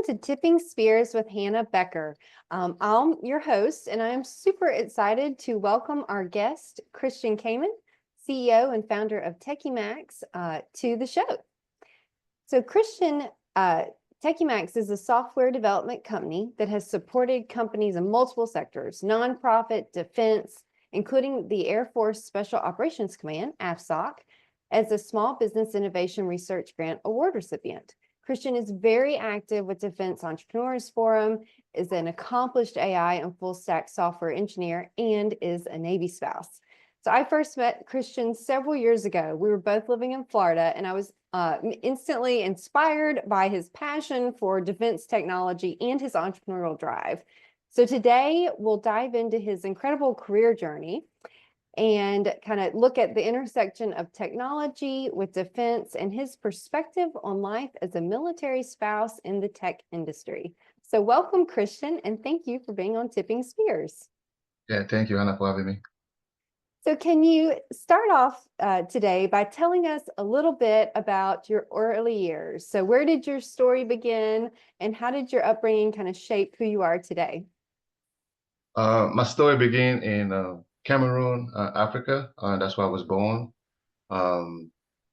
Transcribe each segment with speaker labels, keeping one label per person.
Speaker 1: to Tipping Spears with Hannah Becker. I'm your host, and I am super excited to welcome our guest, Christian Kaman, CEO and founder of TEKIMAX, to the show. So Christian, TEKIMAX is a software development company that has supported companies in multiple sectors, nonprofit, defense, including the Air Force Special Operations Command, AFSOC, as a Small Business Innovation Research Grant Award recipient. Christian is very active with Defense Entrepreneurs Forum, is an accomplished AI and full stack software engineer, and is a Navy spouse. So I first met Christian several years ago. We were both living in Florida, and I was instantly inspired by his passion for defense technology and his entrepreneurial drive. So today we'll dive into his incredible career journey and kind of look at the intersection of technology with defense and his perspective on life as a military spouse in the tech industry. So welcome, Christian, and thank you for being on Tipping Spears.
Speaker 2: Yeah, thank you, Hannah, for having me.
Speaker 1: So can you start off today by telling us a little bit about your early years? So where did your story begin, and how did your upbringing kind of shape who you are today?
Speaker 2: My story began in Cameroon, Africa. That's where I was born.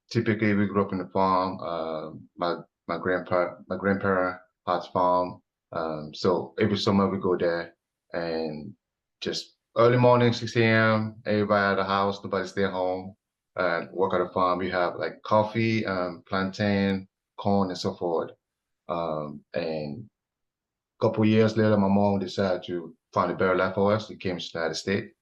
Speaker 2: Typically, we grew up in the farm. My grandparent had farm. So every summer we go there, and just early morning, 6 a.m. Everybody at the house, nobody stay home, and work at the farm. We have like coffee, plantain, corn, and so forth. And a couple of years later, my mom decided to find a better life for us. She came to the United States.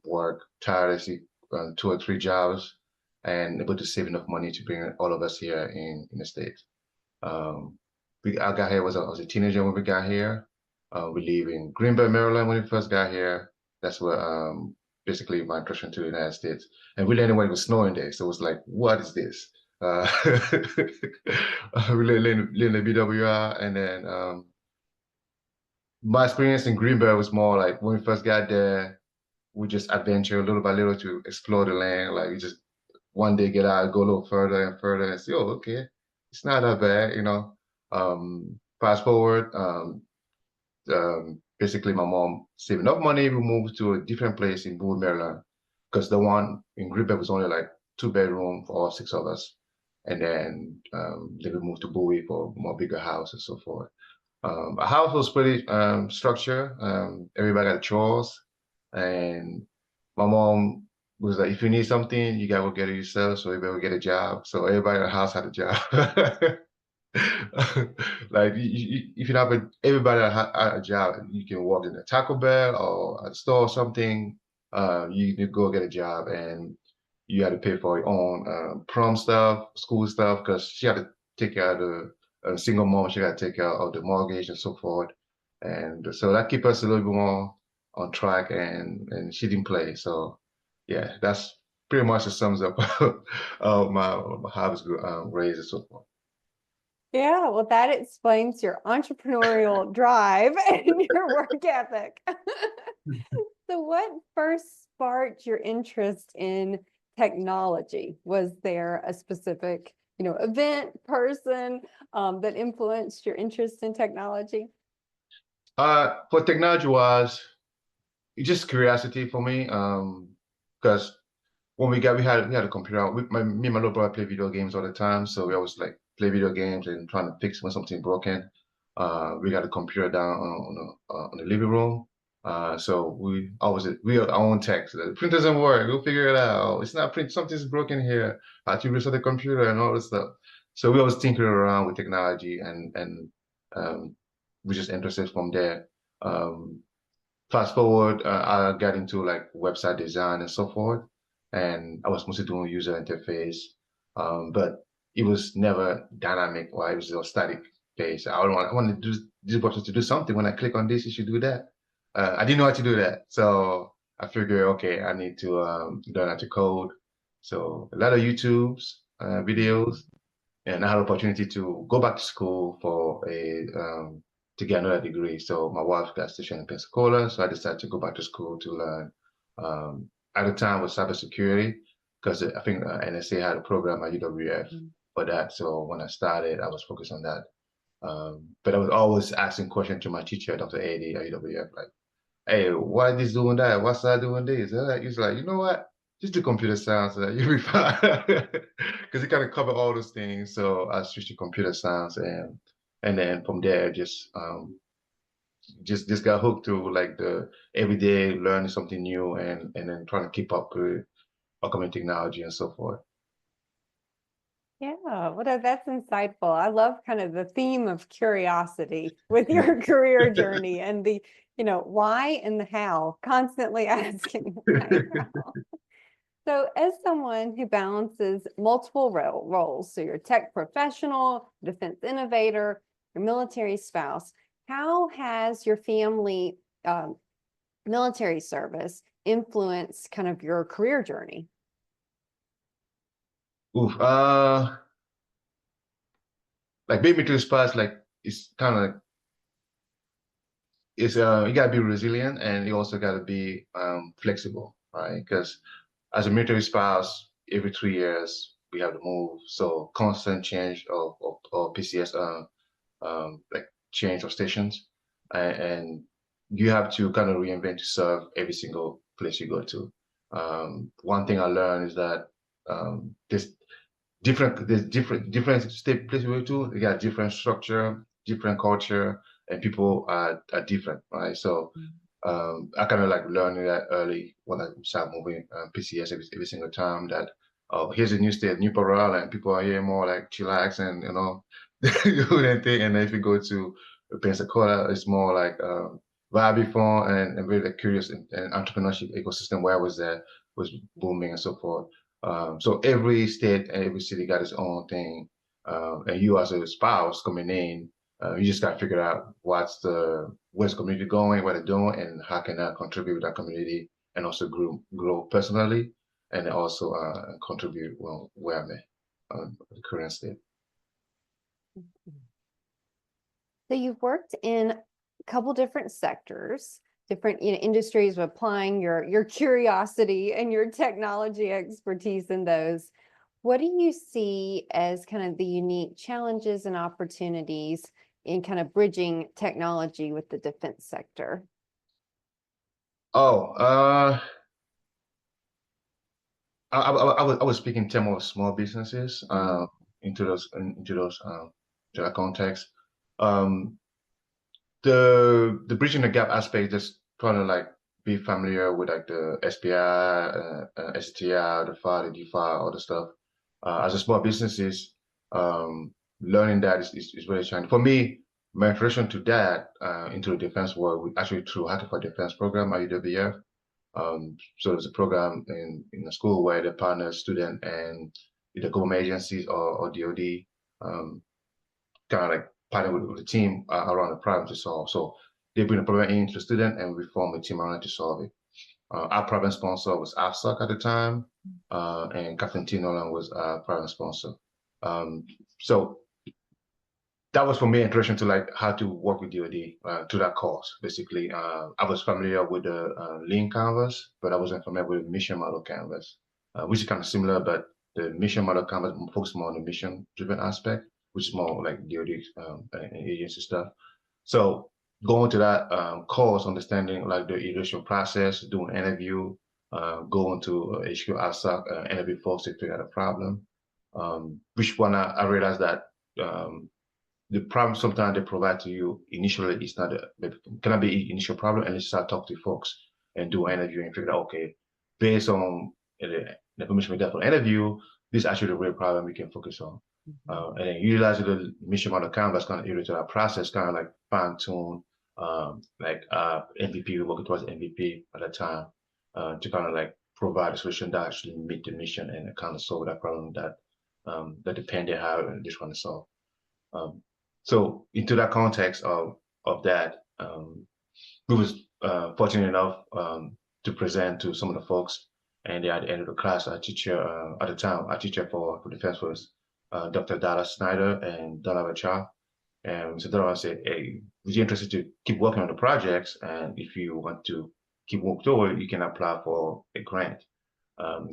Speaker 2: Worked tirelessly, 2 or 3 jobs, and able to save enough money to bring all of us here in the States. I got here, I was a teenager when we got here. We live in Greenbelt, Maryland when we first got here. That's where basically my introduction to the United States. And we landed when it was snowing there, so it was like, what is this? We lived in the BWR, and then my experience in Greenbelt was more like when we first got there, we just adventure little by little to explore the land. Like we just one day get out, go a little further and further, and say, oh, okay, it's not that bad, you know. Fast forward, basically my mom saved enough money, we moved to a different place in Boone, Maryland, because the one in Greenbelt was only like 2-bedroom for all 6 of us. And then we moved to Bowie for a more bigger house and so forth. Our house was pretty structured. Everybody got chores. And my mom was like, if you need something, you gotta go get it yourself. So you better get a job. So everybody in the house had a job. Like if you have everybody had a job, you can walk in a Taco Bell or a store or something. You can go get a job, and you had to pay for your own prom stuff, school stuff, because she had to take care of the single mom. She got to take care of the mortgage and so forth. And so that kept us a little bit more on track, and she didn't play. So yeah, that's pretty much the sums up of my how I was raised and so forth.
Speaker 1: Yeah, well, that explains your entrepreneurial drive and your work ethic. So what first sparked your interest in technology? Was there a specific, event, person that influenced your interest in technology?
Speaker 2: For technology wise, it's just curiosity for me. Because when we had a computer. Me and my little brother play video games all the time, so we always like play video games and trying to fix when something broken. We got a computer down on the living room. So we are our own tech. So the print doesn't work. We'll figure it out. It's not print. Something's broken here. How to restart the computer and all this stuff. So we always tinkering around with technology, and we just interested from there. Fast forward, I got into like website design and so forth, and I was mostly doing user interface, but it was never dynamic, or it was a static page. I wanted to do this button to do something. When I click on this, it should do that. I didn't know how to do that, so I figured, okay, I need to learn how to code. So a lot of YouTube's videos, and I had an opportunity to go back to school for to get another degree. So my wife got stationed in Pensacola, so I decided to go back to school to learn. At the time was cybersecurity, because I think NSA had a program at UWF for that. So when I started, I was focused on that. But I was always asking questions to my teacher, Dr. Eddie, IWF, like, hey, why this doing that? What's that doing this? He's like, you know what? Just do computer science, you'll be fine. Because he kind of covered all those things. So I switched to computer science, and then from there, just got hooked to like the everyday learning something new, and then trying to keep up with upcoming technology and so forth.
Speaker 1: Yeah, that's insightful. I love kind of the theme of curiosity with your career journey and the, why and the how, constantly asking why. How. So, as someone who balances multiple roles, so you're a tech professional, defense innovator, your military spouse, how has your family military service influenced kind of your career journey?
Speaker 2: Oof, like being to spots, like it's kind of it's you gotta be resilient, and you also gotta be flexible, right? Because as a military spouse, every 3 years we have to move, so constant change of PCS, like change of stations, and you have to kind of reinvent to serve every single place you go to. One thing I learned is that there's different state places we go to. They got different structure, different culture, and people are different, right? So I kind of like learning that early when I started moving PCS every single time that here's a new state, new parole, and people are here more like chillax and do that thing. And then if you go to Pensacola, it's more like vibey fun and very like, curious and entrepreneurship ecosystem where I was there was booming and so forth. So every state and every city got its own thing. And you as a spouse coming in, you just got to figure out where's the community going, what they're doing, and how can I contribute to that community and also grow personally, and also contribute where I'm at, the current state.
Speaker 1: So you've worked in a couple different sectors, different industries, of applying your curiosity and your technology expertise in those. What do you see as kind of the unique challenges and opportunities in kind of bridging technology with the defense sector?
Speaker 2: Oh, I was speaking in terms of small businesses into that context. Um, the bridging the gap aspect, just trying to like be familiar with like the SPI, STI, the FI, the DeFi, all the stuff. As a small businesses, learning that is very challenging. For me, my introduction to that into the defense world, actually through Hacker for Defense program at UWF. So it's a program in a school where they partner student and either government agencies or DoD. Kind of like partner with the team around the problem to solve. So they bring the problem into the student and we form a team around it to solve it. Our problem sponsor was AFSOC at the time, and Captain T. Nolan was our problem sponsor. So that was for me introduction to like how to work with DoD to that course. Basically, I was familiar with the Lean canvas, but I wasn't familiar with the mission model canvas, which is kind of similar, but the mission model canvas focuses more on the mission-driven aspect, which is more like DoD and agency stuff. So going to that course, understanding like the evaluation process, doing interview, going to HQ ASAC, interview folks to figure out a problem. Which one I realized that the problem sometimes they provide to you initially is not cannot be initial problem, and you start talk to folks and do an interview and figure out, okay, based on the information we got for interview, this is actually the real problem we can focus on. And then utilize the mission model canvas kind of iterate that process, kind of like fine tune, like MVP, we're working towards MVP at that time, to kind of like provide a solution that actually meet the mission and kind of solve that problem that the pen they have and just want to solve. So into that context of that, we was fortunate enough to present to some of the folks, and at the end of the class, our teacher at the time, our teacher for defense was Dr. Dara Snyder and Dara Bachar. And so Dara said, "Hey, would you interested to keep working on the projects? And if you want to keep working toward, you can apply for a grant,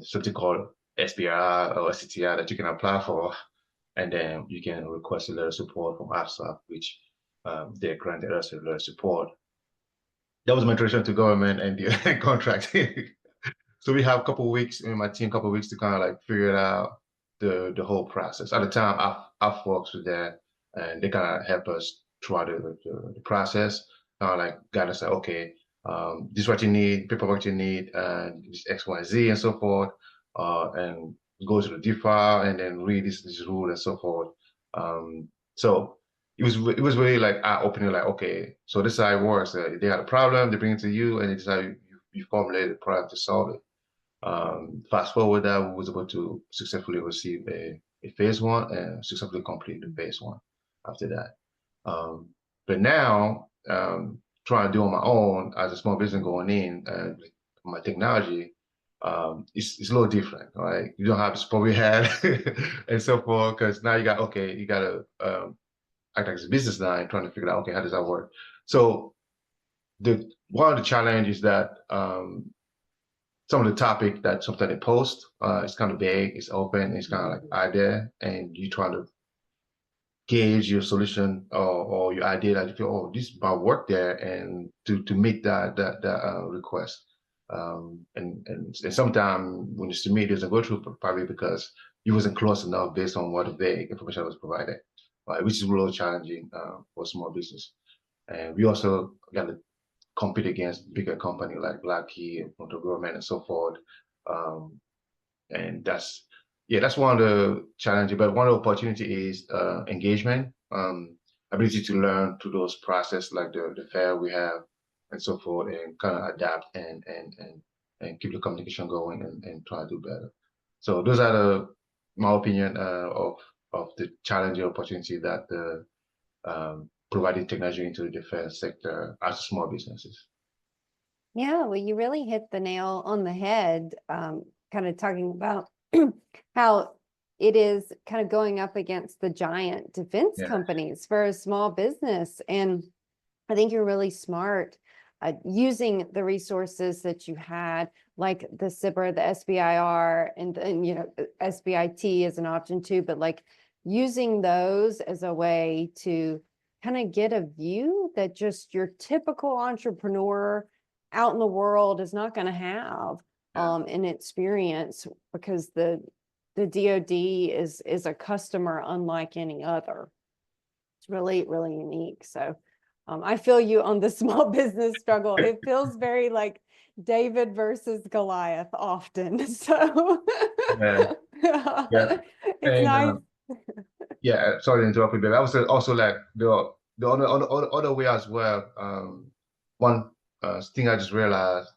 Speaker 2: something called SBR or SCTI that you can apply for." and then you can request a letter of support from AFSA, which they granted us a letter of support. That was my introduction to government and the contract. So we have a couple of weeks in my team, couple of weeks to kind of like figure it out the whole process. At the time, I folks with that, and they kind of help us throughout the process. Like guide us like, okay, this is what you need, paperwork you need, and this X, Y, Z, and so forth, and go to the D file and then read this rule and so forth. So it was really like eye opening, like, okay, so this is how it works. They had a problem, they bring it to you, and it's how you formulate the problem to solve it. Fast forward that we was able to successfully receive a phase one and successfully complete the phase one after that. But now, trying to do on my own as a small business going in and my technology, it's a little different, right? You don't have the support we had and so forth, because now you got to act like it's a business now and trying to figure out, okay, how does that work? So one of the challenges that some of the topic that sometimes they post, it's kind of vague, it's open, it's kind of like idea, and you try to gauge your solution or your idea that you feel, oh, this might work there, and to meet that request. And sometimes when you submit, it doesn't go through, probably because you wasn't close enough based on what vague information was provided, right? Which is really challenging for small business. And we also got to compete against bigger company like Blackkey, the government, and so forth. And that's one of the challenges. But one of the opportunity is engagement, ability to learn through those process like the fair we have and so forth, and kind of adapt and keep the communication going and try to do better. So those are my opinion of the challenging opportunity that the providing technology into the defense sector as small businesses.
Speaker 1: Yeah, well, you really hit the nail on the head, kind of talking about how it is kind of going up against the giant defense companies for a small business. And I think you're really smart using the resources that you had, like the SIBR, the SBIR, and SBIT is an option too, but like using those as a way to kind of get a view that just your typical entrepreneur out in the world is not going to have an experience, because the DoD is a customer unlike any other. It's really, really unique. So I feel you on the small business struggle. It feels very like David versus Goliath often. So
Speaker 2: yeah.
Speaker 1: It's nice.
Speaker 2: Sorry to interrupt you, but I was also like the other way as well. One thing I just realized,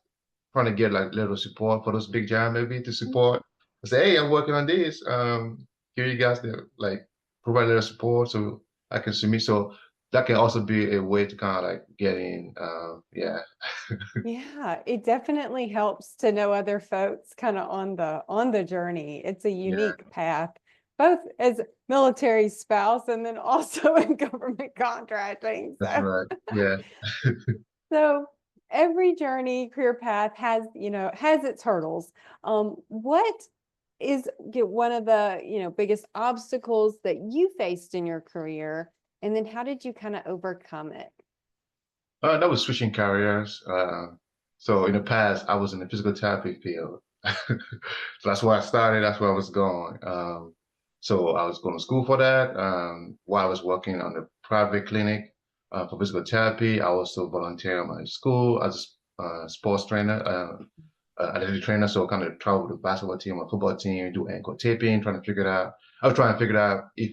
Speaker 2: trying to get like little support for those big giant maybe to support. I say, hey, I'm working on this. Here you guys to like provide a little support so I can submit. So that can also be a way to kind of like get in.
Speaker 1: Yeah, it definitely helps to know other folks kind of on the journey. It's a unique path, both as military spouse and then also in government contracting. So.
Speaker 2: That's right. Yeah.
Speaker 1: So every journey, career path has its hurdles. What is one of the biggest obstacles that you faced in your career, and then how did you kind of overcome it?
Speaker 2: That was switching careers. So in the past, I was in the physical therapy field. So that's where I started. That's where I was going. So I was going to school for that. While I was working on the private clinic for physical therapy, I also volunteer at my school as a sports trainer, athletic trainer. So kind of travel with the basketball team or football team, do ankle taping, trying to figure it out. I was trying to figure out if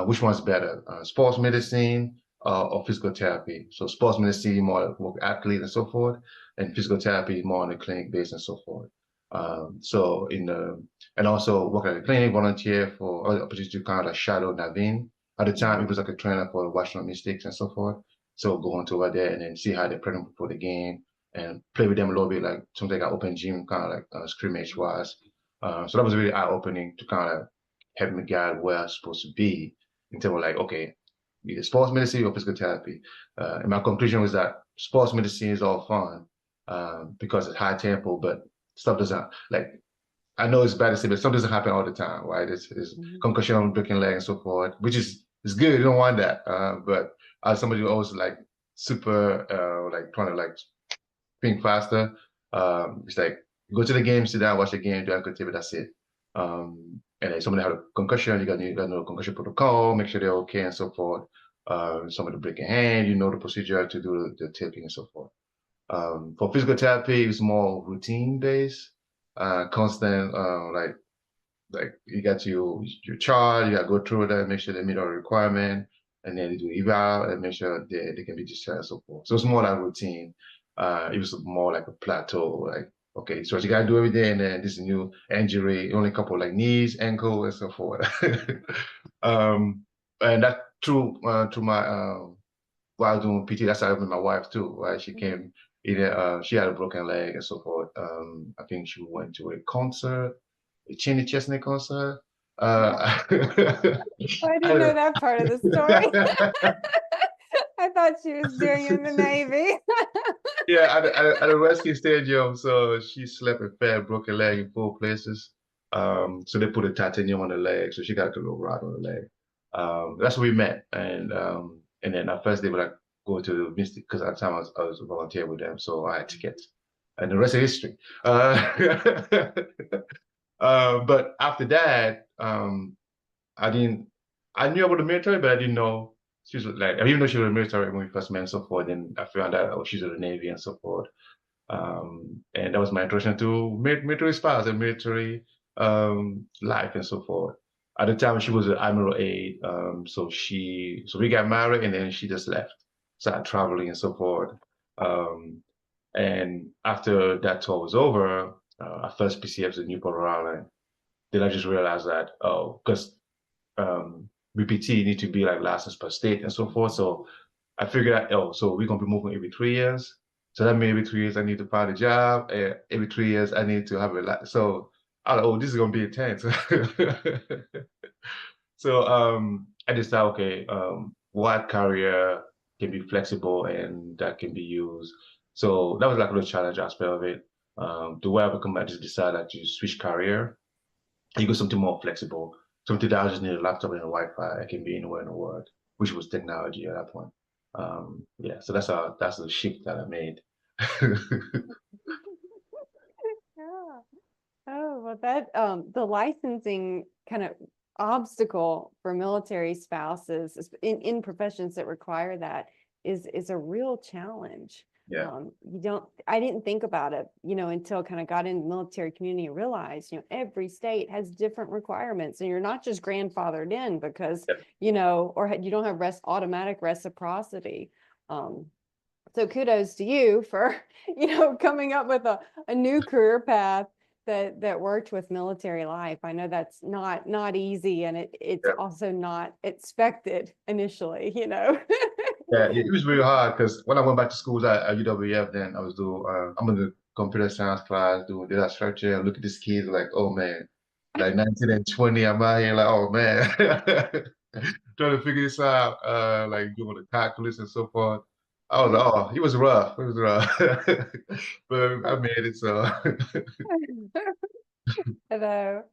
Speaker 2: which one's better, sports medicine or physical therapy. So sports medicine, more work athlete and so forth, and physical therapy more on the clinic base and so forth. And also work at the clinic, volunteer for other opportunities to kind of like shadow Naveen. At the time, it was like a trainer for Washington Mystics and so forth. So going to over there and then see how they prepare before the game and play with them a little bit, like something like open gym, kind of like scrimmage wise. So that was really eye opening to kind of help me guide where I'm supposed to be in terms of like, okay, either sports medicine or physical therapy. And my conclusion was that sports medicine is all fun because it's high tempo, but stuff doesn't like I know it's bad to say, but something doesn't happen all the time, right? It's concussion, broken leg, and so forth, which is good. You don't want that. But as somebody who always like super like trying to like think faster, it's like go to the game, sit down, watch the game, do activity, that's it. And then somebody had a concussion, you got to know concussion protocol, make sure they're okay, and so forth. Somebody break a hand, you know the procedure to do the taping and so forth. For physical therapy, it's more routine based, constant, like you got your chart, you got to go through that, make sure they meet all the requirement, and then you do eval and make sure they can be discharged and so forth. So it's more like routine. It was more like a plateau, like okay, so what you gotta do every day, and then this new injury, only a couple like knees, ankle, and so forth. And that through my while doing PT, that's how I met my wife too, right? She came either she had a broken leg and so forth. I think she went to a concert, a Chinny Chesney concert.
Speaker 1: I didn't know that part of the story. I thought she was doing in the Navy.
Speaker 2: Yeah, at a rescue stadium. So she slept and fell, broke her leg in 4 places. So they put a titanium on the leg, so she got a little rod on the leg. That's where we met, and then our first day we like go to Mystic because at the time I was a volunteer with them, so I had tickets, and the rest is history. But after that, I didn't. I knew about the military, but I didn't know she was like. Even though she was in the military when we first met and so forth, then I found out she's in the Navy and so forth. And that was my introduction to military spouse and military life and so forth. At the time, she was an admiral aide, so we got married, and then she just left, started traveling and so forth. And after that tour was over, our first PCF was in Newport, Rhode Island. Then I just realized that, oh, because BPT need to be like licensed per state and so forth. So I figured out, oh, so we're gonna be moving every 3 years. So that means every 3 years I need to find a job. And every 3 years I need to have a so I was like, oh, this is gonna be intense. So I just thought, okay, what career can be flexible and that can be used. So that was like a little challenge aspect of it. The way I become, I just decided to switch career. You go something more flexible, something that I just need a laptop and a Wi-Fi. I can be anywhere in the world, which was technology at that point. Yeah, so that's the shift that I made.
Speaker 1: Yeah. Oh, well, that the licensing kind of obstacle for military spouses in professions that require that is a real challenge.
Speaker 2: Yeah,
Speaker 1: I didn't think about it, until kind of got in the military community and realized, every state has different requirements, and you're not just grandfathered in because, or you don't have automatic reciprocity. So kudos to you for, coming up with a new career path that worked with military life. I know that's not easy, and it's
Speaker 2: yeah.
Speaker 1: also not expected initially,
Speaker 2: Yeah, it was really hard because when I went back to school at UWF, then I was doing I'm in the computer science class doing data structure and look at these kids like, oh man, like 19 and 20, I'm out here like, oh man, trying to figure this out, like doing the calculus and so forth. I was like, oh, it was rough. It was rough. But I made it so.
Speaker 1: Although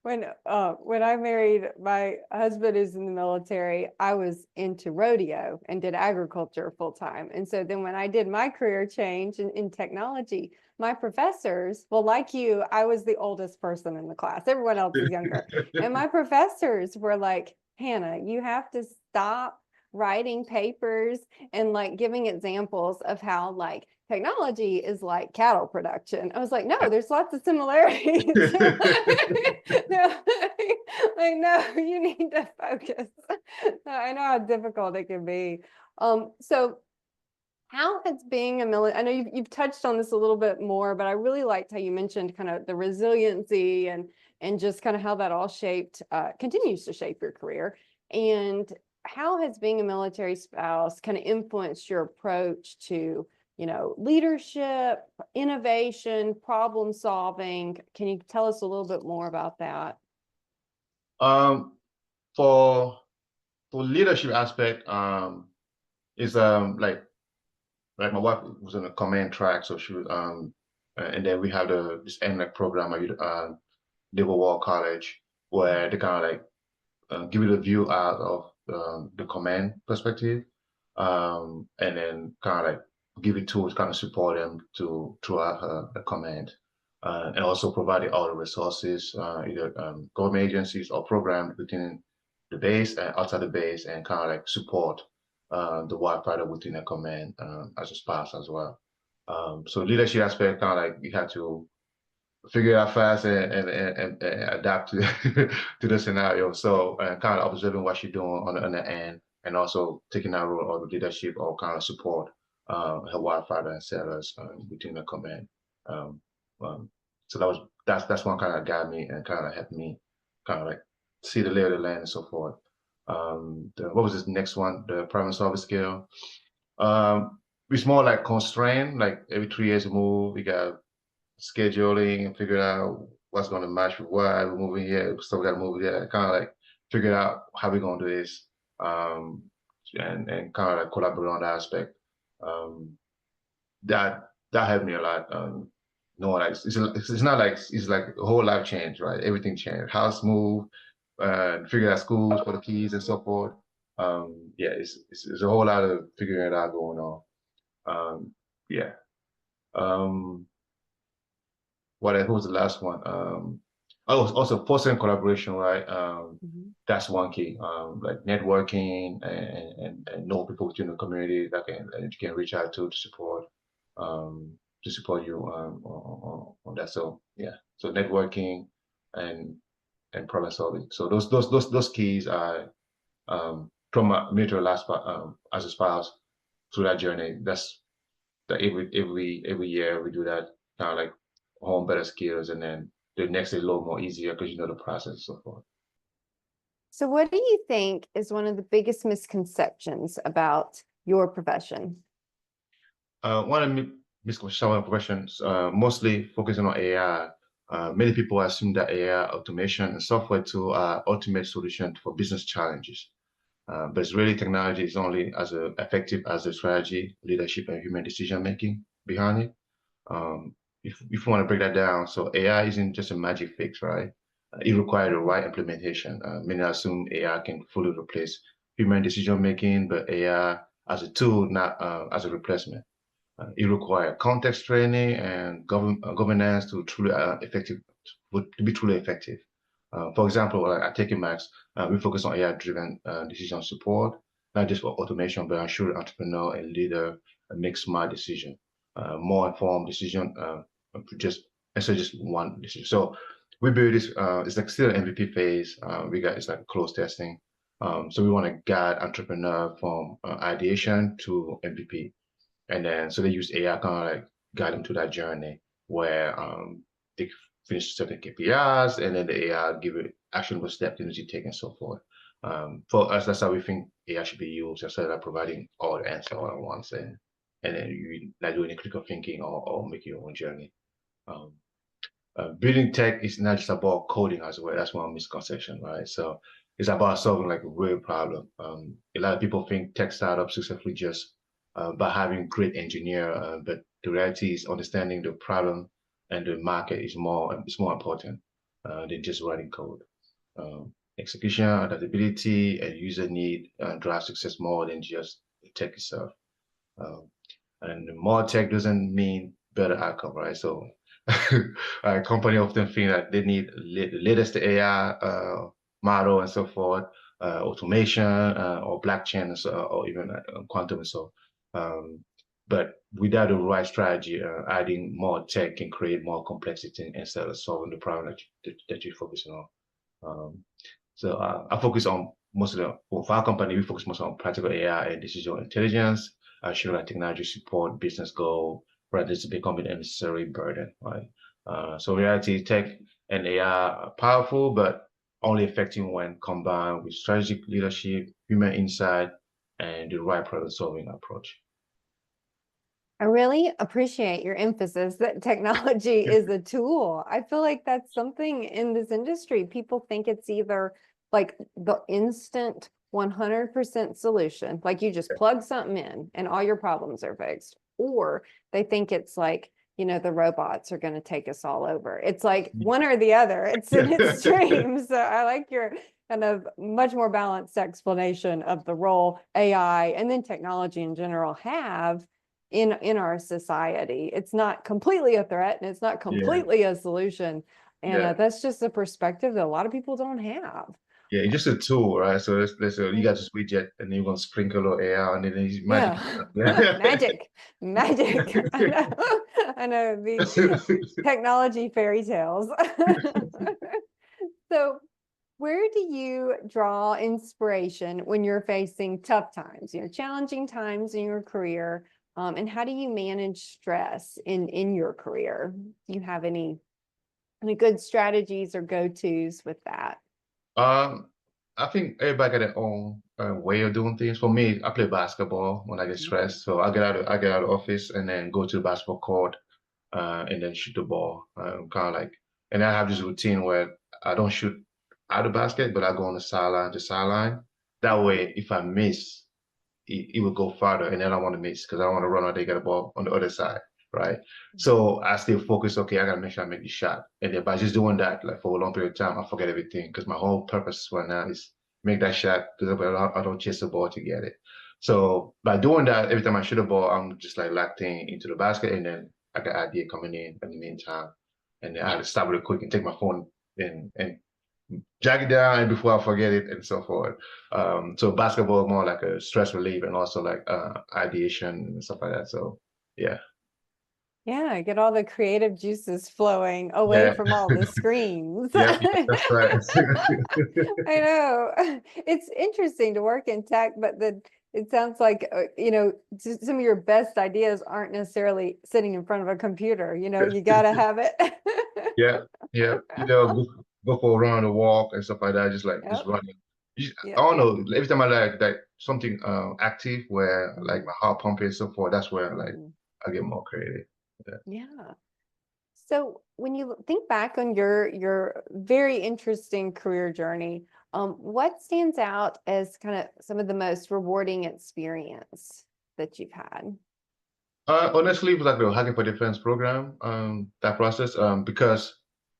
Speaker 1: when I married, my husband is in the military, I was into rodeo and did agriculture full time. And so then when I did my career change in technology, my professors, well, like you, I was the oldest person in the class. Everyone else was younger. And my professors were like, Hannah, you have to stop writing papers and like giving examples of how like technology is like cattle production. I was like, no, there's lots of similarities. No, no, you need to focus. I know how difficult it can be. So how has being a military, I know you've touched on this a little bit more, but I really liked how you mentioned kind of the resiliency and just kind of how that all continues to shape your career. And how has being a military spouse kind of influenced your approach to, leadership, innovation, problem solving? Can you tell us a little bit more about that?
Speaker 2: Um, for leadership aspect, is like my wife was on a command track, so she was and then we have this NLEC program. Naval War College, where they kind of like give you the view out of the command perspective, and then kind of like give you tools, kind of support them to throughout the command, and also providing all the resources, either government agencies or programs within the base and outside the base, and kind of like support the warfighter within the command as a spouse as well. So leadership aspect, kind of like you have to figure it out fast and adapt to to the scenario. So kind of observing what you're doing on the end, and also taking that role of leadership or kind of support her wildfighter and sailors within the command. Um, um, so that's one kind of guide me and kind of helped me kind of like see the lay of the land and so forth. What was this next one? The problem solving skill. It's more like constrained, like every 3 years we move, we got scheduling and figure out what's going to match with what we're moving here, so we got to move here, kind of like figure out how we're going to do this, um, and kind of like collaborate on that aspect. Um, that helped me a lot. No, like it's not like it's like a whole life change, right? Everything changed. House move, figure out schools for the kids and so forth. Yeah, it's a whole lot of figuring it out going on. Yeah. Um, what was the last one? Oh, also fostering collaboration, right? That's one key. Like networking and know people within the community that you can reach out to support you on that. So yeah, so networking and problem solving. So those keys are from a military last as a spouse through that journey. That's that every year we do that, kind of like hone better skills, and then the next is a little more easier because you know the process and so forth.
Speaker 1: So what do you think is one of the biggest misconceptions about your profession?
Speaker 2: One of the misconceptions of professions, mostly focusing on AI. Many people assume that AI, automation, and software tool are ultimate solution for business challenges. But it's really technology is only as effective as the strategy, leadership, and human decision making behind it. Um, if you want to break that down, so AI isn't just a magic fix, right? It requires the right implementation. Many assume AI can fully replace human decision making, but AI as a tool, not as a replacement. It requires context training and governance to truly effective to be truly effective. For example, at TEKIMAX, we focus on AI-driven decision support, not just for automation, but ensure entrepreneur and leader make smart decision, more informed decision, just instead of just one decision. So we build this. It's like still an MVP phase. We got it's like closed testing. So we want to guide entrepreneur from ideation to MVP. And then so they use AI kind of like guide them to that journey where they finish certain KPIs, and then the AI give it actionable steps they need to take and so forth. For us, that's how we think AI should be used instead of providing all the answer all at once, and then you not doing any critical thinking or making your own journey. Um, Building tech is not just about coding as well. That's one misconception, right? So it's about solving like a real problem. A lot of people think tech startups successfully just by having great engineer, but the reality is understanding the problem and the market is more important than just writing code. Execution, adaptability, and user need drive success more than just the tech itself. Um, and more tech doesn't mean better outcome, right? So a company often think that they need the latest AI model and so forth, automation or blockchain and so, or even quantum and so. Um, but without the right strategy, adding more tech can create more complexity instead of solving the problem that you're focusing on. Um, so I focus on mostly, well, for our company, we focus mostly on practical AI and decision intelligence, sure that technology support business goal rather than becoming a necessary burden, right? So reality, tech and AI are powerful, but only effective when combined with strategic leadership, human insight, and the right problem solving approach.
Speaker 1: I really appreciate your emphasis that technology is a tool. I feel like that's something in this industry. People think it's either like the instant 100% solution, like you just plug something in and all your problems are fixed, or they think it's like the robots are going to take us all over. It's like one or the other. It's an extreme. So I like your kind of much more balanced explanation of the role AI and then technology in general have in our society. It's not completely a threat and it's not
Speaker 2: Yeah,
Speaker 1: completely a solution. And
Speaker 2: yeah,
Speaker 1: that's just a perspective that a lot of people don't have.
Speaker 2: yeah. It's just a tool, right? So let's say you got
Speaker 1: Mhm.
Speaker 2: this widget, and then you're gonna sprinkle a little air, and then it's magic.
Speaker 1: Yeah.
Speaker 2: Yeah.
Speaker 1: Magic. Magic. I know. I know the technology fairy tales. So where do you draw inspiration when you're facing tough times, challenging times in your career? And how do you manage stress in your career? Do you have any good strategies or go-tos with that?
Speaker 2: Um, I think everybody got their own way of doing things. For me, I play basketball when I get
Speaker 1: Mhm.
Speaker 2: stressed. So I get out of the office and then go to the basketball court and then shoot the ball. Kind of like, and I have this routine where I don't shoot out the basket, but I go on the sideline to sideline. That way, if I miss, it will go farther, and then I want to miss because I don't want to run out there, get a ball on the other side, right? So I still focus. Okay, I gotta make sure I make the shot, and then by just doing that, like for a long period of time, I forget everything because my whole purpose right now is make that shot because I don't chase the ball to get it. So by doing that, every time I shoot a ball, I'm just like locked into the basket, and then I got idea coming in the meantime, and then I stop real quick and take my phone and jot it down and before I forget it and so forth. So basketball more like a stress relief and also like ideation and stuff like that. So yeah,
Speaker 1: Yeah, get all the creative juices flowing away
Speaker 2: yeah,
Speaker 1: from all the screens.
Speaker 2: yeah, that's right.
Speaker 1: I know. It's interesting to work in tech, but it sounds like, some of your best ideas aren't necessarily sitting in front of a computer. You got to have it.
Speaker 2: Yeah, yeah. Go for a run or walk and stuff like that. Just
Speaker 1: Yep.
Speaker 2: running. I
Speaker 1: Yep.
Speaker 2: don't know. Every time I like something active where like
Speaker 1: Mhm.
Speaker 2: my heart pumping and so forth, that's where like
Speaker 1: Mhm.
Speaker 2: I get more creative. Yeah.
Speaker 1: Yeah. So when you think back on your very interesting career journey, what stands out as kind of some of the most rewarding experience that you've had?
Speaker 2: Honestly, it was like the Hacking for Defense program, that process, because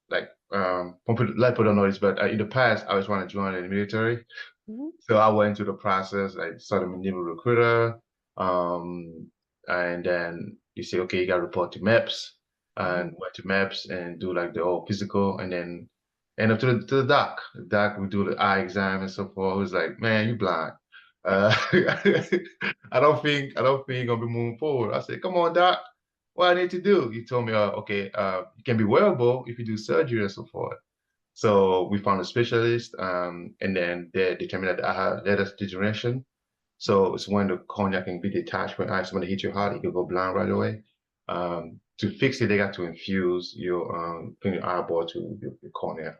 Speaker 2: like a lot of people don't know this, but in the past, I always wanted to join in the military.
Speaker 1: Mhm.
Speaker 2: So I went through the process. I started a naval recruiter, and then you say, okay, you got to report to MEPS, and
Speaker 1: Mhm.
Speaker 2: went to MEPS and do like the whole physical, and then end up to the doc. The doc we do the eye exam and so forth. It was like, man, you blind. I don't think you're gonna be moving forward. I said, come on, doc, what I need to do? He told me, okay, you can be wearable if you do surgery and so forth. So we found a specialist, and then they determined that I had letter degeneration. So it's when the cornea can be detached when ice when it hit your heart, it can go blind right away. To fix it, they got to infuse from your eyeball to your cornea.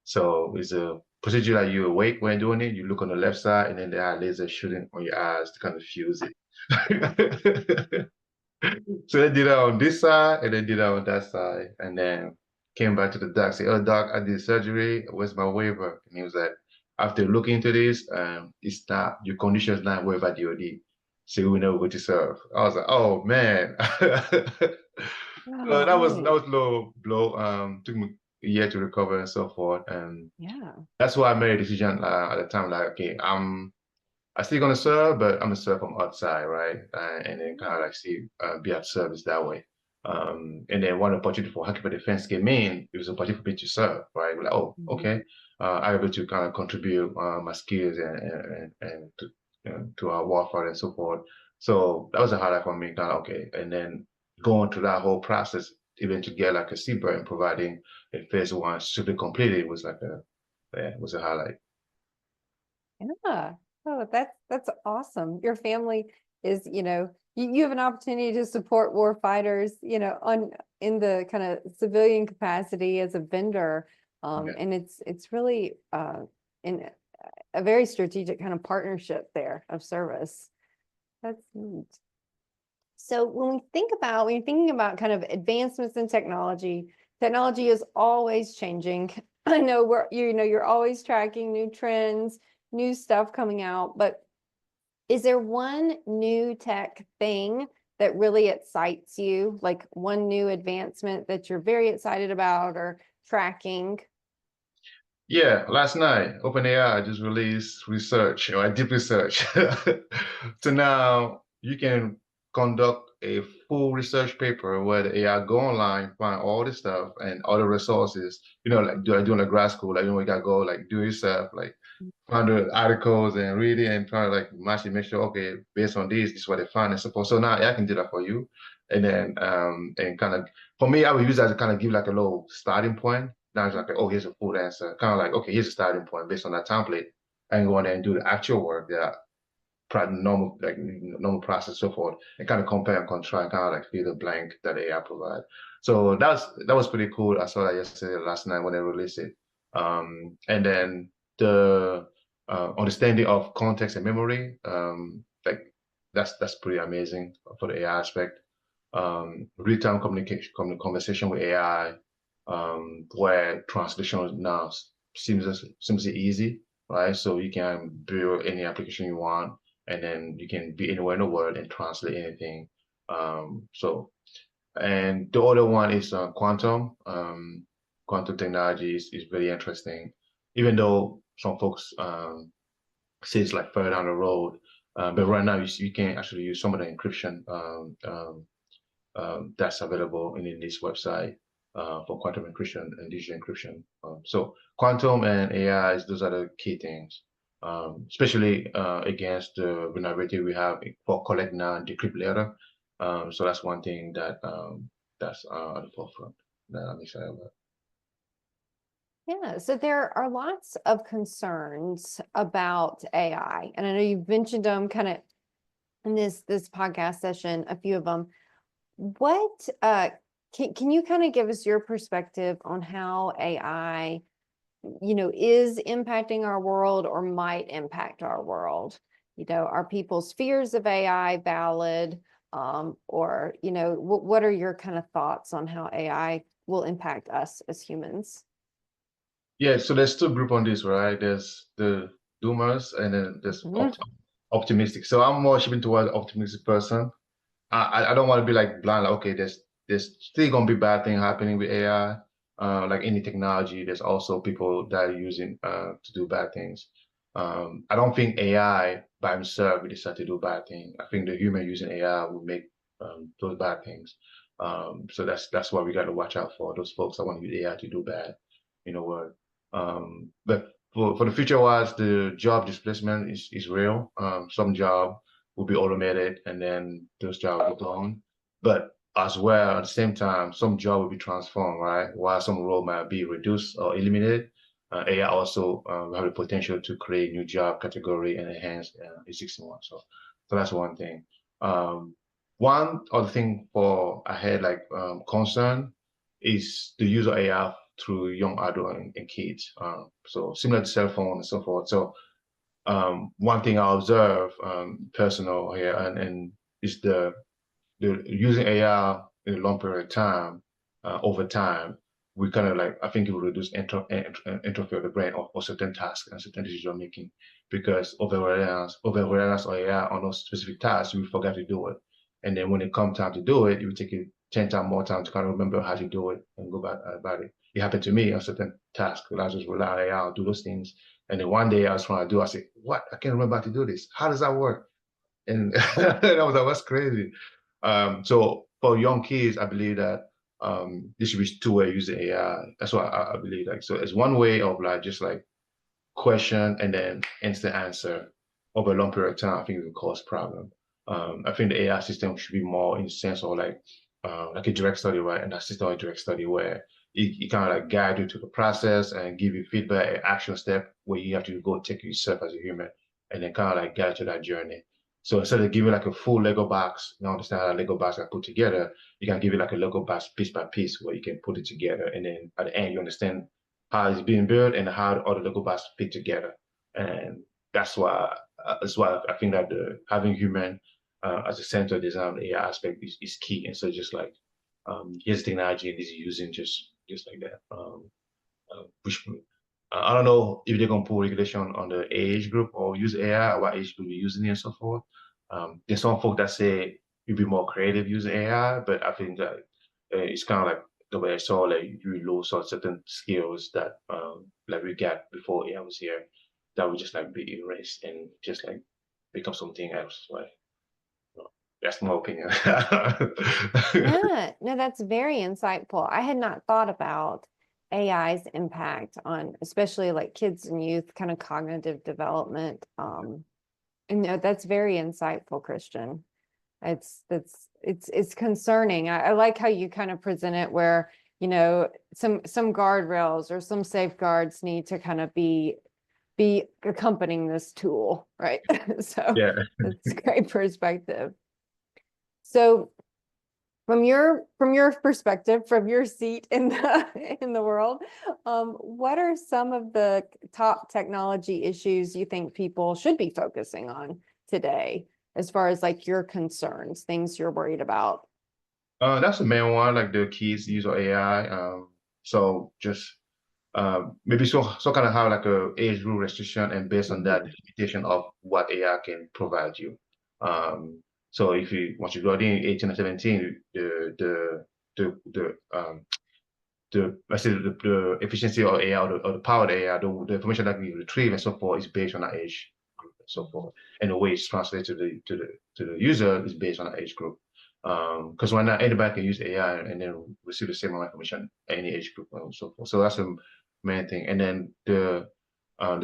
Speaker 2: So it's a procedure that you awake when doing it. You look on the left side, and then they have laser shooting on your eyes to kind of fuse it. So they did it on this side and they did it on that side. And then came back to the doc, say, oh, doc, I did surgery. Where's my waiver? And he was like, after looking into this, it's not, your condition is not waiver DOD. So we know what to serve. I was like, oh man. So
Speaker 1: Oh,
Speaker 2: that
Speaker 1: right.
Speaker 2: was a little blow. Took me a year to recover and so forth. And
Speaker 1: Yeah.
Speaker 2: that's why I made a decision at the time, like, okay, I still gonna serve, but I'm gonna serve from outside, right? And then kind of like see be at service that way. And then one opportunity for Hacking for Defense came in. It was an opportunity for me to serve, right? We're like, oh,
Speaker 1: Mhm.
Speaker 2: okay. I'm able to kind of contribute my skills and to our warfare and so forth. So that was a highlight for me. Kind of okay, and then going through that whole process, even to get like a seabird and providing a phase one should be completed was like a yeah, was a highlight.
Speaker 1: Yeah. Oh, that's awesome. Your family is, you have an opportunity to support war fighters, on in the kind of civilian capacity as a vendor.
Speaker 2: Yeah.
Speaker 1: And it's really in a very strategic kind of partnership there of service. That's neat. So when you're thinking about kind of advancements in technology, technology is always changing. I know you're always tracking new trends, new stuff coming out, but is there one new tech thing that really excites you? Like one new advancement that you're very excited about or tracking?
Speaker 2: Yeah, last night, OpenAI just released research, or deep research. So now you can conduct a full research paper where the AI go online, find all the stuff and all the resources, like doing a grad school, like, you gotta go, like, do yourself, like, find the articles and read it and try to, like, match it, make sure, okay, based on this is what they find and so forth. So now I can do that for you. And then, and kind of, for me, I would use that to kind of give like a little starting point. Now it's like, oh, here's a full answer. Kind of like, okay, here's a starting point based on that template. I can go in there and do the actual work that normal, like, normal process, so forth, and kind of compare and contrast, and kind of like fill the blank that AI provide. So that was pretty cool. I saw that yesterday, last night when they released it. And then the understanding of context and memory, like that's pretty amazing for the AI aspect. Real-time communication, conversation with AI, where translation now seems easy, right? So you can build any application you want, and then you can be anywhere in the world and translate anything. And the other one is quantum. Quantum technology is very interesting, even though some folks say it's like further down the road. But right now, you can actually use some of the encryption that's available in this website for quantum encryption and digital encryption. So quantum and AI, those are the key things, especially against the vulnerability we have for collect now and decrypt later. So that's one thing that's at the forefront that I'm excited about.
Speaker 1: Yeah, so there are lots of concerns about AI, and I know you've mentioned them kind of in this podcast session, a few of them. What can you kind of give us your perspective on how AI, is impacting our world or might impact our world? Are people's fears of AI valid? Or, what are your kind of thoughts on how AI will impact us as humans?
Speaker 2: Yeah, so there's two group on this, right? There's the doomers and then there's
Speaker 1: Mhm.
Speaker 2: optimistic. So I'm more shifting toward optimistic person. I don't want to be like blind, like, okay, there's still gonna be bad thing happening with AI. Like any technology, there's also people that are using to do bad things. I don't think AI by himself will decide to do bad thing. I think the human using AI will make those bad things. So that's why we got to watch out for those folks that want to use AI to do bad, what. But for the future wise, the job displacement is real. Some job will be automated and then those jobs will be gone. But as well, at the same time, some job will be transformed, right? While some role might be reduced or eliminated, AI also have the potential to create new job category and enhance existing one. So that's one thing. One other thing for ahead, like concern, is the use of AI through young adult and kids. So similar to cell phone and so forth. So one thing I observe personal here and is the using AI in a long period of time, over time, we kind of like, I think it will reduce entropy of the brain or certain tasks and certain decision making because over reliance on AI on those specific tasks, you forget to do it. And then when it comes time to do it, you take it 10 times more time to kind of remember how to do it and go back about it. It happened to me on certain tasks because I just rely on AI, I'll do those things. And then one day I was trying to do, I said, what? I can't remember how to do this. How does that work? And I was like, that's crazy. So for young kids, I believe that this should be two-way using AI. That's what I believe. Like, so it's one way of like just like question and then instant answer over a long period of time. I think it will cause problem. I think the AI system should be more in the sense of like a direct study, right? And assistant or direct study where it kind of like guide you to the process and give you feedback, an action step where you have to go take yourself as a human and then kind of like guide you that journey. So instead of giving like a full Lego box, you understand how Lego box are put together, you can give it like a Lego box piece by piece where you can put it together. And then at the end, you understand how it's being built and how all the Lego blocks fit together. And that's why I think that having human as a center design AI aspect is key. And so just like here's technology and is using just like that. Which I don't know if they're gonna put regulation on the age group or use AI, or what age group you're using it and so forth. There's some folk that say you'd be more creative using AI. But I think that it's kind of like the way I saw, like you lose on certain skills that like we got before AI was here, that would just like be erased and just like become something else. Like that's my opinion.
Speaker 1: Yeah, no, that's very insightful. I had not thought about AI's impact on especially like kids and youth kind of cognitive development. And no, that's very insightful, Christian. It's concerning. I like how you kind of present it where, you know, some guardrails or some safeguards need to kind of be accompanying this tool, right? So
Speaker 2: Yeah.
Speaker 1: it's great perspective. So from your perspective, from your seat in the in the world, what are some of the top technology issues you think people should be focusing on today, as far as like your concerns, things you're worried about?
Speaker 2: That's the main one, like the kids use of AI. So just maybe so kind of have like a age rule restriction, and based on that, the
Speaker 1: Mhm.
Speaker 2: limitation of what AI can provide you. So if you once you go in 18 or 17, the let's say the efficiency of AI, or the power of AI, the information that we retrieve and so forth is based on that age group and so forth, and the way it's translated to the user is based on that age group. Because why not, anybody can use AI and then receive the same amount of information at any age group and so forth. So that's the main thing. And then the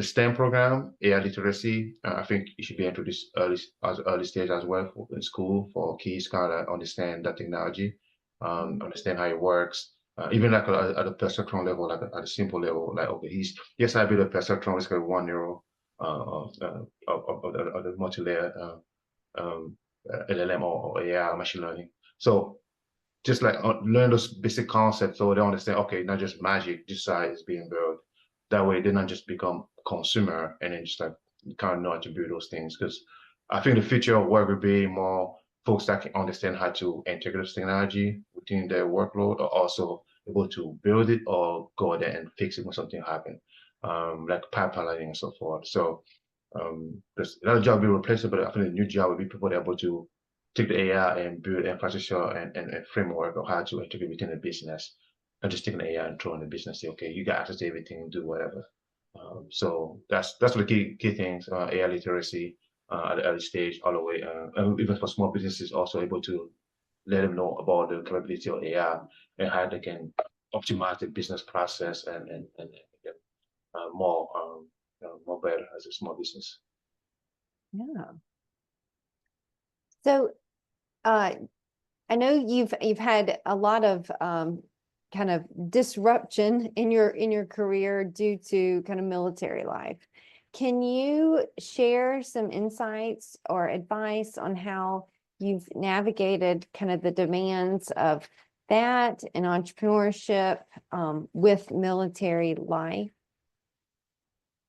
Speaker 2: STEM program, AI literacy, I think it should be introduced early stage as well in school for kids kind of understand that technology, understand how it works, even like at a perceptron level, like at a simple level, like okay, yes, I built a perceptron, it's got 1 neural of the multi-layer LLM or AI machine learning. So just like learn those basic concepts so they understand, okay, not just magic, this side is being built. That way they not just become consumer and then just like kind of know how to build those things. Because I think the future of work will be more folks that can understand how to integrate this technology within their workload, or also able to build it or go there and fix it when something happens, like pipelining and so forth. So there's another job will be replaced, but I think the new job will be people that are able to take the AI and build infrastructure and framework of how to integrate within the business, not just taking AI and throwing the business. Say, okay, you got access to everything, do whatever. So that's the key things. AI literacy at the early stage, all the way, and even for small businesses, also able to let them know about the capability of AI and how they can optimize the business process and get more more better as a small business.
Speaker 1: Yeah. So, I know you've had a lot of kind of disruption in your career due to kind of military life. Can you share some insights or advice on how you've navigated kind of the demands of that and entrepreneurship with military life?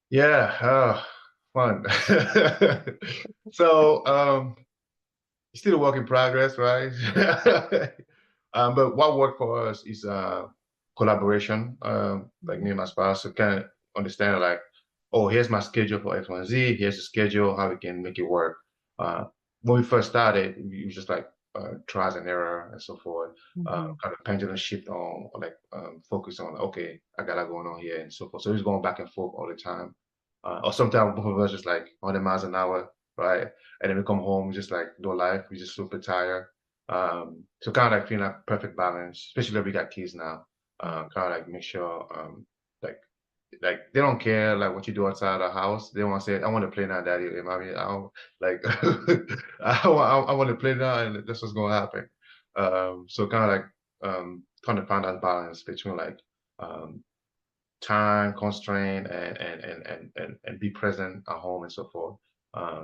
Speaker 2: Yeah, fun. So, it's still a work in progress, right? But what worked for us is collaboration. Like me and my spouse, so kind of understand like, oh, here's my schedule for X, Y, and Z. Here's the schedule, how we can make it work. Uh, when we first started, it was just like trials and error and so forth.
Speaker 1: Mhm.
Speaker 2: Kind of pendulum shift on, like focus on, okay, I got a lot going on here and so forth. So it's going back and forth all the time. Or sometimes both of us just like 100 miles an hour, right? And then we come home, just like no life, we just super tired. So kind of like feeling like perfect balance, especially if we got kids now. Kind of like make sure, like they don't care like what you do outside the house. They want to say, "I want to play now, Daddy." And I mean, I don't, like I want to play now, and that's what's gonna happen. So kind of like trying to find that balance between like um, time constraint and be present at home and so forth.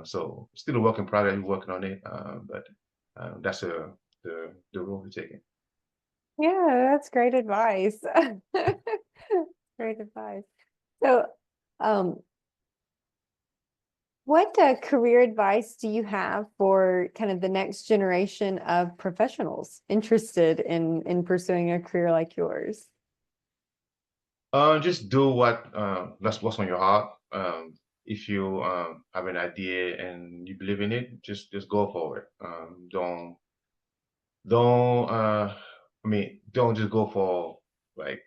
Speaker 2: So still a work in progress, we're working on it, but that's the role we're taking.
Speaker 1: Yeah, that's great advice. Great advice. So, um, what career advice do you have for kind of the next generation of professionals interested in pursuing a career like yours?
Speaker 2: Just do that's what's on your heart. If you have an idea and you believe in it, just go for it. Don't. don't I mean, don't just go for like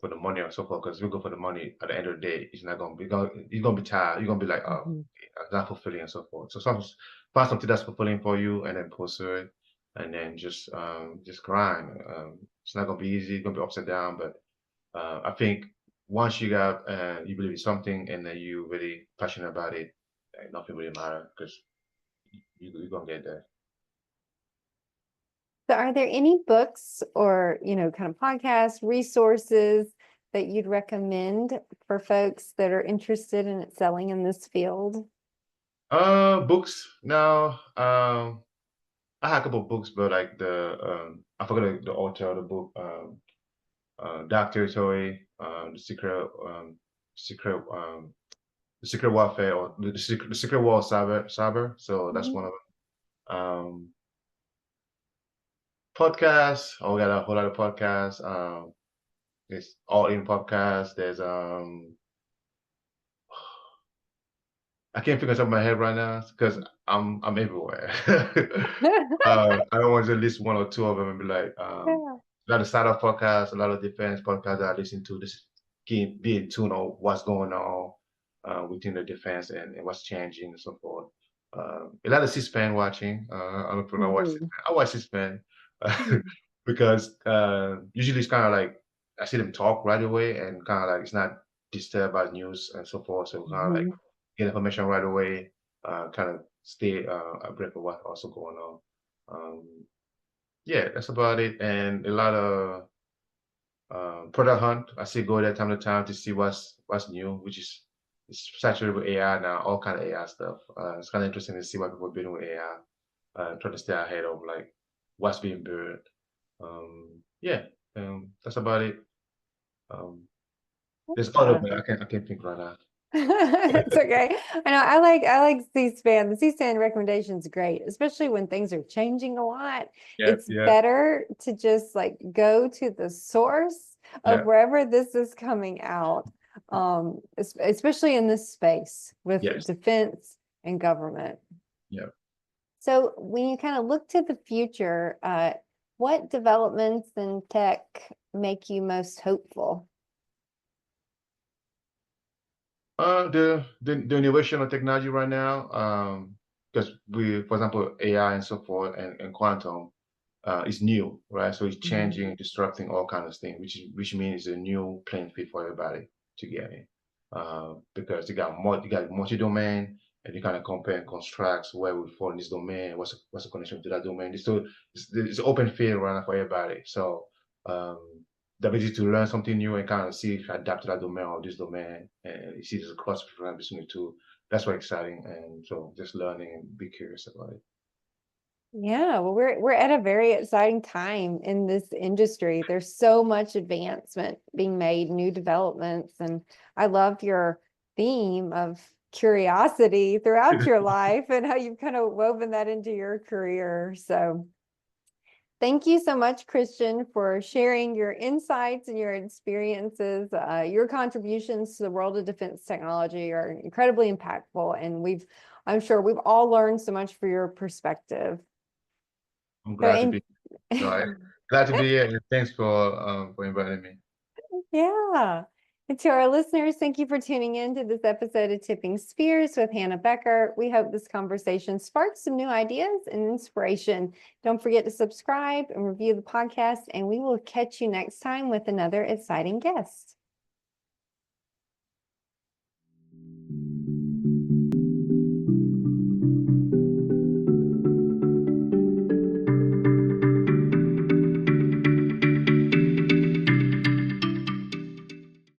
Speaker 2: for the money or so forth. Because if you go for the money, at the end of the day, it's not gonna be you're gonna be tired. You're gonna be like, oh,
Speaker 1: Mhm.
Speaker 2: it's not fulfilling and so forth. So find something that's fulfilling for you, and then pursue it, and then just grind. It's not gonna be easy. It's gonna be ups and down, but I think once you believe in something and then you really passionate about it, nothing really matter because you're gonna get there.
Speaker 1: So are there any books or, kind of podcasts, resources that you'd recommend for folks that are interested in excelling in this field?
Speaker 2: Books now. I had a couple of books, but like I forgot the author of the book. Dark Territory, Secret, the Secret Warfare, or the Secret War of Cyber. So that's
Speaker 1: Mhm.
Speaker 2: one of them. Podcasts. Oh, we got a whole lot of podcasts. It's all in podcasts. There's I can't figure something in my head right now because I'm everywhere. I don't want to list one or two of them and be like,
Speaker 1: Yeah.
Speaker 2: a lot of startup podcasts, a lot of defense podcasts that I listen to. Just keep be in tune on what's going on within the defense and what's changing and so forth. A lot of C-SPAN watching. I don't know if I watch
Speaker 1: Mhm.
Speaker 2: C-SPAN. I watch C-SPAN
Speaker 1: Mhm.
Speaker 2: because usually it's kind of like I see them talk right away and kind of like it's not disturbed by news and so forth. So kind of like
Speaker 1: Mhm.
Speaker 2: get information right away, kind of stay abreast of what's also going on. Yeah, that's about it. And a lot of product hunt. I still go there time to time to see what's new, which is it's saturated with AI now, all kind of AI stuff. It's kind of interesting to see what people are building with AI. Try to stay ahead of like what's being built. Yeah, that's about it. Um, there's other,
Speaker 1: Yeah.
Speaker 2: but I can't think right now.
Speaker 1: It's okay. I know I like C-SPAN. The C-SPAN recommendation is great, especially when things are changing a lot.
Speaker 2: Yeah,
Speaker 1: It's
Speaker 2: yeah,
Speaker 1: better to just like go to the source of
Speaker 2: yeah,
Speaker 1: wherever this is coming out. Especially in this space with
Speaker 2: yes,
Speaker 1: defense and government.
Speaker 2: yeah.
Speaker 1: So when you kind of look to the future, what developments in tech make you most hopeful?
Speaker 2: The innovation of technology right now, because for example, AI and so forth and quantum, is new, right? So it's
Speaker 1: Mhm.
Speaker 2: changing, disrupting all kinds of things, which means a new playing field for everybody to get in. Because you got multi-domain, and you kind of compare and construct where we fall in this domain, what's the connection to that domain. So it's open field right now for everybody. So um, the ability to learn something new and kind of see if you adapt to that domain or this domain, and you see there's a cross between the two. That's what's exciting, and so just learning and be curious about it.
Speaker 1: Yeah, well, we're at a very exciting time in this industry. There's so much advancement being made, new developments, and I love your theme of curiosity throughout your life and how you've kind of woven that into your career. So thank you so much, Christian, for sharing your insights and your experiences. Your contributions to the world of defense technology are incredibly impactful, and I'm sure we've all learned so much for your perspective.
Speaker 2: I'm
Speaker 1: So,
Speaker 2: glad to be. No, glad to be here. And thanks for inviting me.
Speaker 1: yeah. And to our listeners, thank you for tuning in to this episode of Tipping Spears with Hannah Becker. We hope this conversation sparks some new ideas and inspiration. Don't forget to subscribe and review the podcast, and we will catch you next time with another exciting guest.